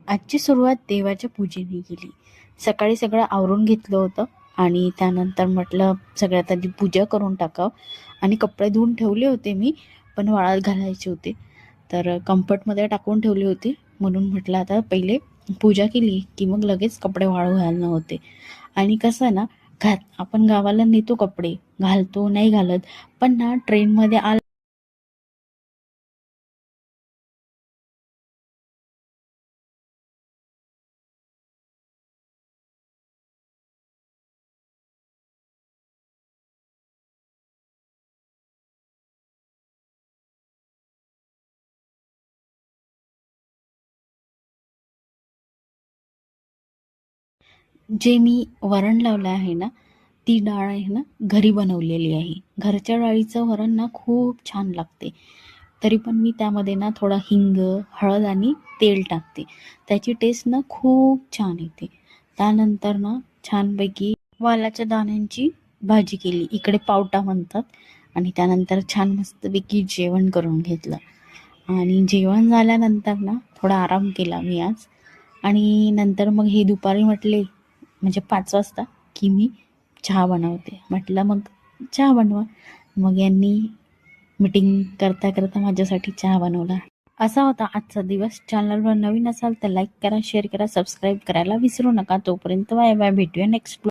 आजची सुरुवात देवाच्या पूजेने केली. सकाळी सगळं आवरून घेतलं होतं आणि त्यानंतर म्हटलं सगळ्यात आधी पूजा करून टाकावं आणि कपडे धुवून ठेवले होते मी, पण वाळत घालायचे होते. तर कम्फर्टमध्ये टाकून ठेवले होते, म्हणून म्हटलं आता पहिले पूजा केली की मग लगेच कपडे वाळू घालणं होते. आणि कसं आहे ना, आपण गावाला नेतो कपडे, घालतो नाही घालत, पण ना ट्रेनमध्ये जे मी वरण लावलं आहे ना, ती डाळ आहे ना घरी बनवलेली आहे. घरच्या डाळीचं वरण ना खूप छान लागते. तरी पण मी त्यामध्ये ना थोडा हिंग, हळद आणि तेल टाकते. त्याची टेस्ट ना खूप छान येते. त्यानंतर ना छानपैकी वालाच्या दाण्यांची भाजी केली. इकडे पावटा म्हणतात. आणि त्यानंतर छान मस्तपैकी जेवण करून घेतलं. आणि जेवण झाल्यानंतर ना थोडा आराम केला मी आज. आणि नंतर मग हे दुपारी म्हटले म्हणजे 5 वाजता की मी चहा बनवते. म्हटलं मग चहा बनवा. मग यांनी मीटिंग करता करता माझ्यासाठी चहा बनवला. असा होता आजचा दिवस. चॅनलवर नवीन असाल तर लाईक करा, शेअर करा, सबस्क्राईब करायला विसरू नका. तोपर्यंत बाय बाय. भेटूया नेक्स्ट